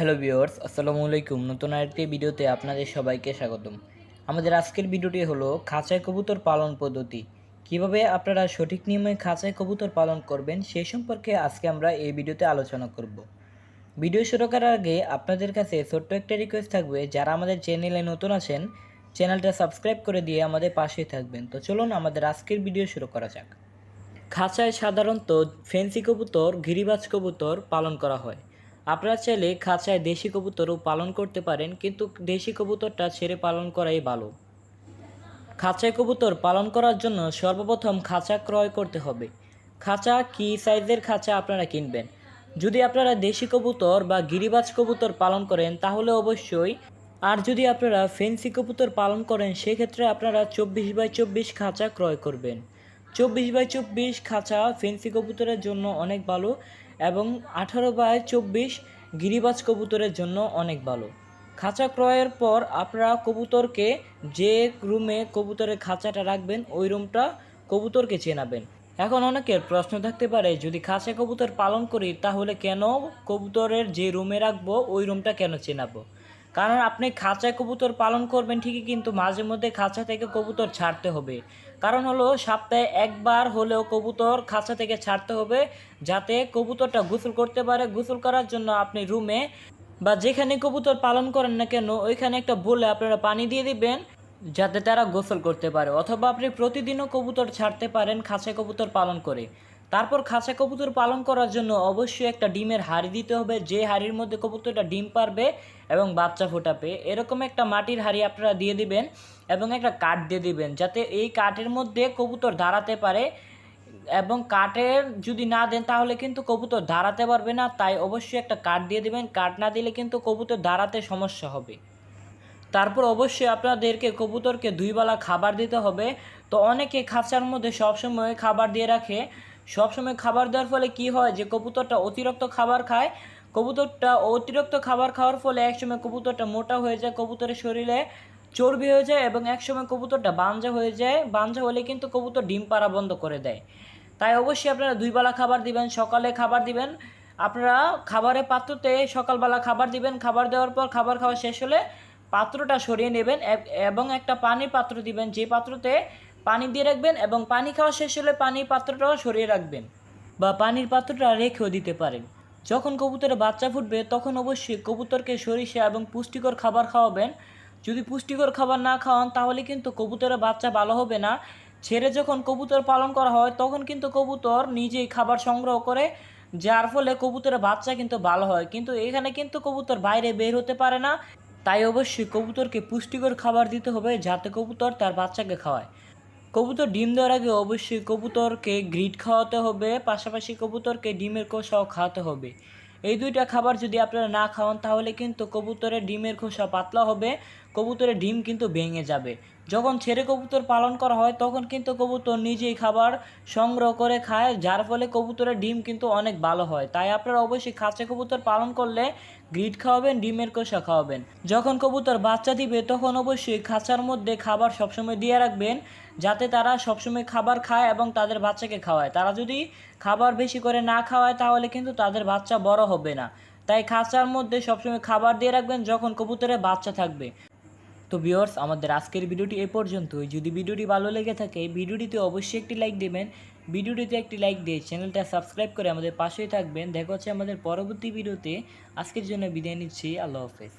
Hello viewers, আসসালামু আলাইকুম। নতুন আরেকটি ভিডিওতে আপনাদের সবাইকে স্বাগতম। আমাদের আজকের ভিডিওটি হলো খাঁচায় কবুতর পালন পদ্ধতি। কিভাবে আপনারা সঠিক নিয়মে খাঁচায় কবুতর পালন করবেন সেই সম্পর্কে আজকে আমরা এই ভিডিওতে আলোচনা করব। ভিডিও শুরু করার আগে আপনাদের কাছে ছোট্ট একটা রিকোয়েস্ট থাকবে, যারা আমাদের চ্যানেলে নতুন আছেন চ্যানেলটা সাবস্ক্রাইব করে দিয়ে আমাদের পাশেই থাকবেন। তো চলুন আমাদের আজকের ভিডিও শুরু করা যাক। খাঁচায় সাধারণত ফেন্সি কবুতর, গিরিবাজ কবুতর পালন করা হয়। আপনারা চাইলে খাঁচায় দেশি কবুতরও পালন করতে পারেন, কিন্তু দেশি কবুতরটা ছেড়ে পালন করাই ভালো। খাঁচায় কবুতর পালন করার জন্য সর্বপ্রথম খাঁচা ক্রয় করতে হবে। খাঁচা কী সাইজের খাঁচা আপনারা কিনবেন? যদি আপনারা দেশি কবুতর বা গিরিবাজ কবুতর পালন করেন তাহলে অবশ্যই, আর যদি আপনারা ফেন্সি কবুতর পালন করেন সেক্ষেত্রে আপনারা 24x24 খাঁচা ক্রয় করবেন। 24x24 খাঁচা ফেন্সি কবুতরের জন্য অনেক ভালো এবং 18x24 গিরিবাজ কবুতরের জন্য অনেক ভালো। খাঁচা ক্রয়ের পর আপনারা কবুতরকে যে রুমে কবুতরের খাঁচাটা রাখবেন ওই রুমটা কবুতরকে চেনাবেন। এখন অনেকের প্রশ্ন থাকতে পারে, যদি খাঁচা কবুতর পালন করি তাহলে কেন কবুতরের যে রুমে রাখবো ওই রুমটা কেন চেনাবো? কারণ আপনি খাঁচায় কবুতর পালন করবেন ঠিকই, কিন্তু মাঝে মধ্যে খাঁচা থেকে কবুতর ছাড়তে হবে। কারণ হলো সপ্তাহে একবার হলেও কবুতর খাঁচা থেকে ছাড়তে হবে, যাতে কবুতরটা গোসল করতে পারে। গোসল করার জন্য আপনি রুমে বা যেখানে কবুতর পালন করেন না কেন ওইখানে একটা বলে আপনারা পানি দিয়ে দিবেন, যাতে তারা গোসল করতে পারে। অথবা আপনি প্রতিদিনও কবুতর ছাড়তে পারেন খাঁচা কবুতর পালন করে। তারপর খাঁচা কবুতর পালন করার জন্য অবশ্যই একটা ডিমের হাঁড়ি দিতে হবে, যে হাঁড়ির মধ্যে কবুতরটা ডিম পারবে এবং বাচ্চা ফোটাবে। এরকম একটা মাটির হাঁড়ি আপনারা দিয়ে দিবেন এবং একটা কাঠ দিয়ে দিবেন, যাতে এই কাঠের মধ্যে কবুতর দাঁড়াতে পারে। এবং কাঠের যদি না দেন তাহলে কিন্তু কবুতর দাঁড়াতে পারবে না, তাই অবশ্যই একটা কাঠ দিয়ে দেবেন। কাঠ না দিলে কিন্তু কবুতর দাঁড়াতে সমস্যা হবে। তারপর অবশ্যই আপনাদেরকে কবুতরকে 2 বেলা খাবার দিতে হবে। তো অনেকে খাঁচার মধ্যে সবসময় খাবার দিয়ে রাখে। সবসময় খাবার দেওয়ার ফলে কি হয়, যে কবুতরটা অতিরিক্ত খাবার খায়। কবুতরটা অতিরিক্ত খাবার খাওয়ার ফলে একসময় কবুতরটা মোটা হয়ে যায়, কবুতরের শরীরে চর্বি হয়ে যায় এবং একসময় কবুতরটা বাঞ্জা হয়ে যায়। বাঞ্জা হলে কিন্তু কবুতর ডিম পাড়া বন্ধ করে দেয়। তাই অবশ্যই আপনারা 2 বেলা খাবার দিবেন। সকালে খাবার দিবেন, আপনারা খাবারের পাত্রতে সকালবেলা খাবার দিবেন। খাবার দেওয়ার পর খাবার খাওয়া শেষ হলে পাত্রটা সরিয়ে নেবেন এবং একটা পানির পাত্র দিবেন, যে পাত্রতে পানি দিয়ে রাখবেন, এবং পানি খাওয়া শেষ হলে পানির পাত্রটাও সরিয়ে রাখবেন বা পানির পাত্রটা রেখেও দিতে পারেন। যখন কবুতরের বাচ্চা ফুটবে তখন অবশ্যই কবুতরকে সরিষা এবং পুষ্টিকর খাবার খাওয়াবেন। যদি পুষ্টিকর খাবার না খাওয়ান তাহলে কিন্তু কবুতরের বাচ্চা ভালো হবে না। ছেড়ে যখন কবুতর পালন করা হয় তখন কিন্তু কবুতর নিজেই খাবার সংগ্রহ করে, যার ফলে কবুতরের বাচ্চা কিন্তু ভালো হয়। কিন্তু এখানে কিন্তু কবুতর বাইরে বের হতে পারে না। তাই অবশ্যই কবুতরকে পুষ্টিকর খাবার দিতে হবে, যাতে কবুতর তার বাচ্চাকে খাওয়ায়। কবুতর ডিম দেওয়ার আগে অবশ্যই কবুতরকে গ্রিড খাওয়াতে হবে, পাশাপাশি কবুতরকে ডিমের খোসাও খাওয়াতে হবে। এই দুইটা খাবার যদি আপনারা না খাওয়ান তাহলে কিন্তু কবুতরের ডিমের খোসা পাতলা হবে, কবুতরের ডিম কিন্তু ভেঙে যাবে। যখন ছেড়ে কবুতর পালন করা হয় তখন কিন্তু কবুতর নিজেই খাবার সংগ্রহ করে খায়, যার ফলে কবুতরের ডিম কিন্তু অনেক ভালো হয়। তাই আপনারা অবশ্যই খাঁচা কবুতর পালন করলে গ্রিড খাওয়াবেন, ডিমের খোসা খাওয়াবেন। যখন কবুতর বাচ্চা দিবে তখন অবশ্যই খাঁচার মধ্যে খাবার সবসময় দিয়ে রাখবেন, যাতে তারা সবসময় খাবার খায় এবং তাদের বাচ্চাকে খাওয়ায়। তারা যদি খাবার বেশি করে না খাওয়ায় তাহলে কিন্তু তাদের বাচ্চা বড় হবে না। তাই খাঁচার মধ্যে সবসময় খাবার দিয়ে রাখবেন যখন কবুতরের বাচ্চা থাকবে। তো ভিউয়ার্স, আমাদের আজকের ভিডিওটি এ পর্যন্তই। যদি ভিডিওটি ভালো লেগে থাকে ভিডিওটিতে অবশ্যই একটি লাইক দেবেন। ভিডিওটিতে একটি লাইক দিয়ে চ্যানেলটা সাবস্ক্রাইব করে আমাদের পাশেই থাকবেন। দেখা হচ্ছে আমাদের পরবর্তী ভিডিওতে। আজকের জন্য বিদায় নিচ্ছি। আল্লাহ হাফেজ।